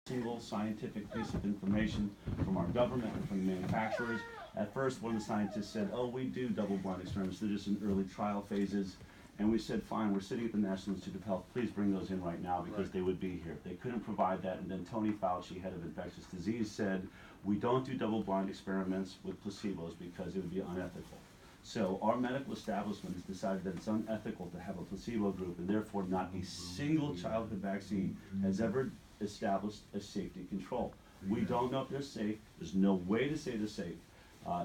single scientific piece of information from our government and from the manufacturers. At first, one of the scientists said, oh, we do double-blind experiments. They're just in early trial phases. And we said, fine, we're sitting at the National Institute of Health. Please bring those in right now because they would be here. They couldn't provide that. And then Tony Fauci, head of infectious disease, said, we don't do double-blind experiments with placebos because it would be unethical. So our medical establishment has decided that it's unethical to have a placebo group, and therefore not a single childhood vaccine has ever established a safety control. We don't know if they're safe. There's no way to say they're safe.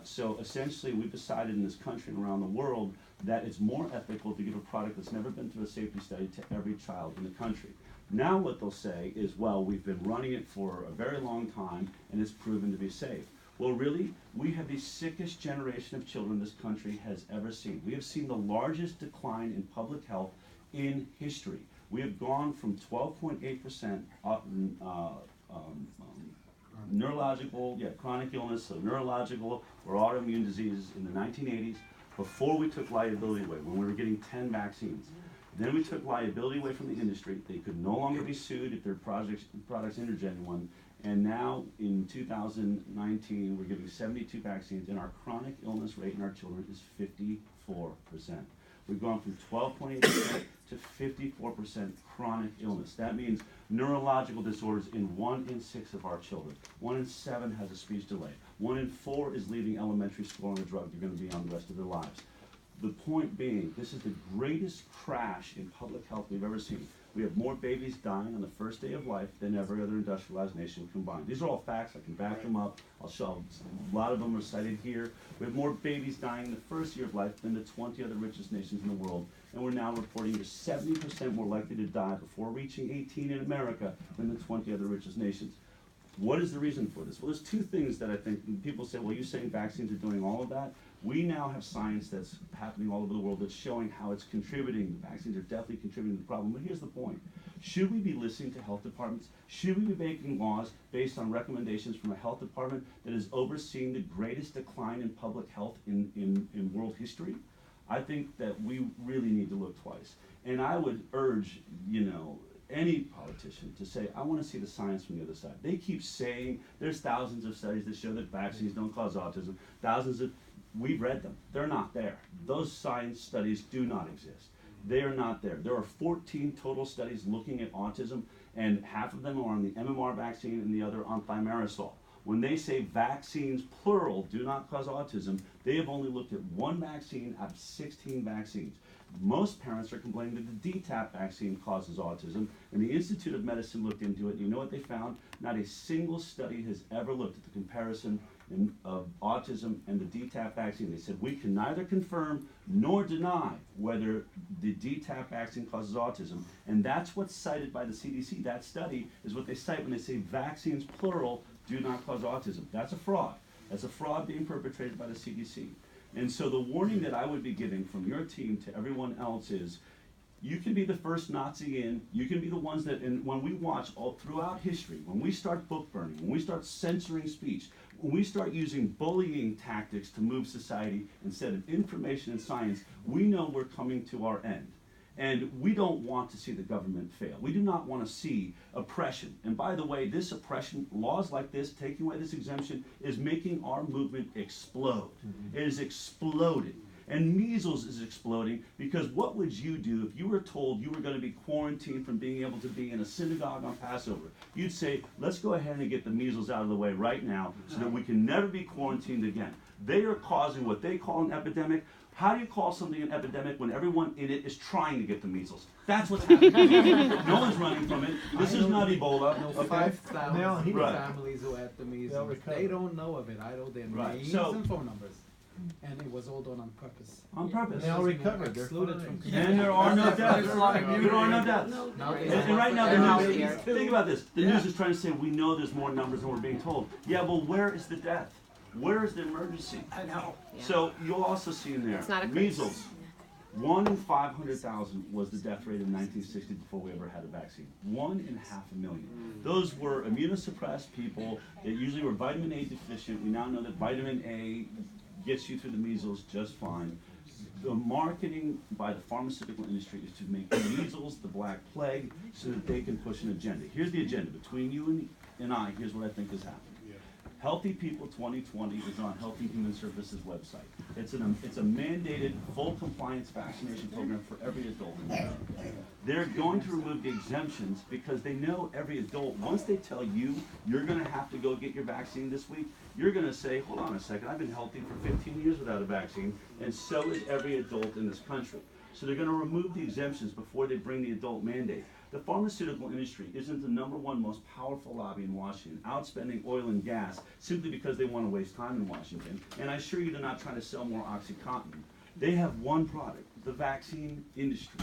So essentially, we've decided in this country and around the world that it's more ethical to give a product that's never been through a safety study to every child in the country. Now what they'll say is, well, we've been running it for a very long time and it's proven to be safe. Well, really, we have the sickest generation of children this country has ever seen. We have seen the largest decline in public health in history. We have gone from 12.8% neurological, chronic illness, so neurological or autoimmune diseases in the 1980s, before we took liability away, when we were getting 10 vaccines. Then we took liability away from the industry. They could no longer be sued if their products injured anyone. And now in 2019, we're giving 72 vaccines, and our chronic illness rate in our children is 54%. We've gone from 12.8% to 54% chronic illness. That means neurological disorders in 1 in 6 of our children. 1 in 7 has a speech delay. 1 in 4 is leaving elementary school on a drug they're going to be on the rest of their lives. The point being, this is the greatest crash in public health we've ever seen. We have more babies dying on the first day of life than every other industrialized nation combined. These are all facts. I can back them up. I'll show a lot of them are cited here. We have more babies dying in the first year of life than the 20 other richest nations in the world. And we're now reporting we're 70% more likely to die before reaching 18 in America than the 20 other richest nations. What is the reason for this? Well, there's two things that I think people say, well, you're saying vaccines are doing all of that. We now have science that's happening all over the world that's showing how it's contributing. The vaccines are definitely contributing to the problem. But here's the point. Should we be listening to health departments? Should we be making laws based on recommendations from a health department that is overseeing the greatest decline in public health in world history? I think that we really need to look twice. And I would urge, any politician to say, I want to see the science from the other side. They keep saying there's thousands of studies that show that vaccines don't cause autism. We've read them. They're not there. Those science studies do not exist. They are not there. There are 14 total studies looking at autism, and half of them are on the MMR vaccine and the other on thimerosal. When they say vaccines, plural, do not cause autism, they have only looked at one vaccine out of 16 vaccines. Most parents are complaining that the DTaP vaccine causes autism, and the Institute of Medicine looked into it, and you know what they found? Not a single study has ever looked at the comparison of autism and the DTaP vaccine. They said, we can neither confirm nor deny whether the DTaP vaccine causes autism, and that's what's cited by the CDC. That study is what they cite when they say vaccines, plural, do not cause autism. That's a fraud. That's a fraud being perpetrated by the CDC. And so the warning that I would be giving from your team to everyone else is, you can be the first Nazi in, you can be the ones that, and when we watch all throughout history, when we start book burning, when we start censoring speech, when we start using bullying tactics to move society instead of information and science, we know we're coming to our end. And we don't want to see the government fail. We do not want to see oppression. And by the way, this oppression, laws like this, taking away this exemption, is making our movement explode. It is exploding. And measles is exploding because what would you do if you were told you were going to be quarantined from being able to be in a synagogue on Passover? You'd say, let's go ahead and get the measles out of the way right now so that we can never be quarantined again. They are causing what they call an epidemic. How do you call something an epidemic when everyone in it is trying to get the measles? That's what's happening. No one's running from it. This is not Ebola. Okay? 5,000 families who had the measles. They don't know of it. I know their names and phone numbers. And it was all done on purpose. On purpose. They all recovered. They're Excluded fine. from And there are no deaths. There are no deaths. And right now, the news, think about this. The news is trying to say, we know there's more numbers than we're being told. Yeah, well, where is the death? Where is the emergency? I know. So you'll also see in there, It's not a measles. 1 in 500,000 was the death rate in 1960 before we ever had a vaccine. 1 in 500,000. Those were immunosuppressed people that usually were vitamin A deficient. We now know that vitamin A gets you through the measles just fine. The marketing by the pharmaceutical industry is to make measles the black plague so that they can push an agenda. Here's the agenda. Between you and here's what I think is happening. Healthy People 2020 is on Healthy Human Services website. It's a mandated full compliance vaccination program for every adult in America. They're going to remove the exemptions because they know every adult, once they tell you you're going to have to go get your vaccine this week, you're going to say, hold on a second, I've been healthy for 15 years without a vaccine, and so is every adult in this country. So they're going to remove the exemptions before they bring the adult mandate. The pharmaceutical industry isn't the #1 most powerful lobby in Washington, outspending oil and gas simply because they want to waste time in Washington. And I assure you they're not trying to sell more OxyContin. They have one product, the vaccine industry,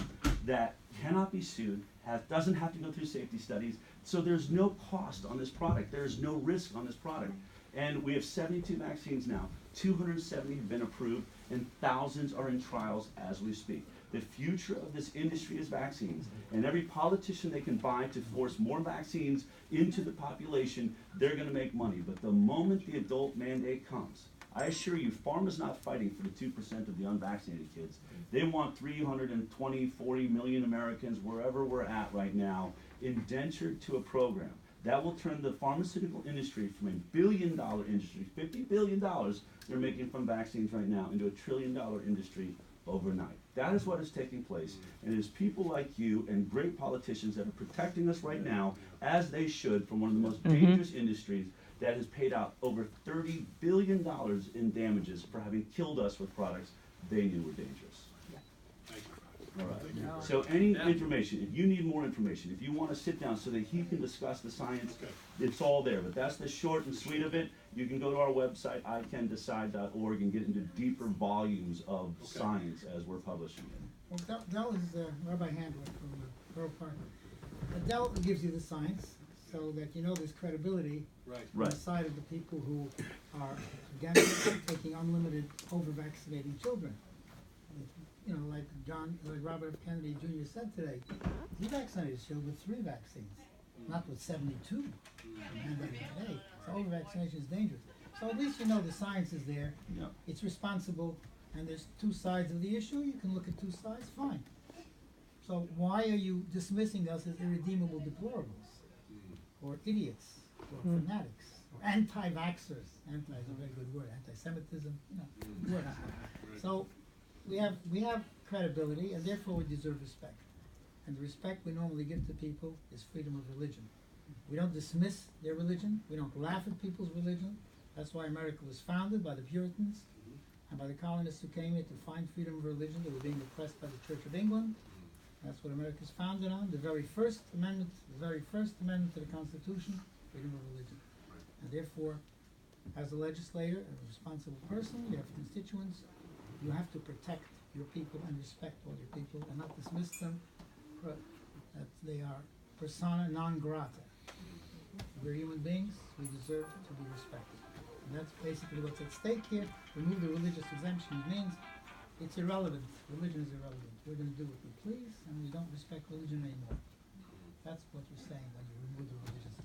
that cannot be sued, doesn't have to go through safety studies, so there's no cost on this product. There's no risk on this product. And we have 72 vaccines now, 270 have been approved, and thousands are in trials as we speak. The future of this industry is vaccines, and every politician they can buy to force more vaccines into the population, they're going to make money. But the moment the adult mandate comes, I assure you, pharma's not fighting for the 2% of the unvaccinated kids. They want 320, 40 million Americans, wherever we're at right now, indentured to a program that will turn the pharmaceutical industry from a billion-dollar industry, $50 billion they're making from vaccines right now, into a trillion-dollar industry overnight. That is what is taking place, and it is people like you and great politicians that are protecting us right now, as they should, from one of the most dangerous industries that has paid out over $30 billion in damages for having killed us with products they knew were dangerous. All right. So any information, if you need more information, if you want to sit down so that he can discuss the science, it's all there. But that's the short and sweet of it. You can go to our website, icandecide.org, and get into deeper volumes of science as we're publishing it. Well, Dell is Rabbi Handler from Borough Park. Dell gives you the science so that you know there's credibility on the side of the people who are against taking unlimited over-vaccinating children. You know, like Robert F. Kennedy Jr. said today, he vaccinated his children with 3 vaccines, not with 72 mandated today. So over-vaccination is dangerous. So at least you know the science is there. Yep. It's responsible, and there's 2 sides of the issue. You can look at 2 sides, fine. So why are you dismissing us as irredeemable deplorables, or idiots, or fanatics, or anti-vaxxers? Anti is a very good word. Anti-Semitism, you know, word. So we have credibility, and therefore we deserve respect. And the respect we normally give to people is freedom of religion. We don't dismiss their religion. We don't laugh at people's religion. That's why America was founded, by the Puritans and by the colonists who came here to find freedom of religion. They were being oppressed by the Church of England. That's what America is founded on. The very first amendment to the Constitution, freedom of religion. And therefore, as a legislator, as a responsible person, you have constituents, you have to protect your people and respect all your people and not dismiss them that they are persona non grata. We're human beings, we deserve to be respected. And that's basically what's at stake here. Remove the religious exemption means it's irrelevant. Religion is irrelevant. We're going to do what we please, and we don't respect religion anymore. That's what you're saying when you remove the religious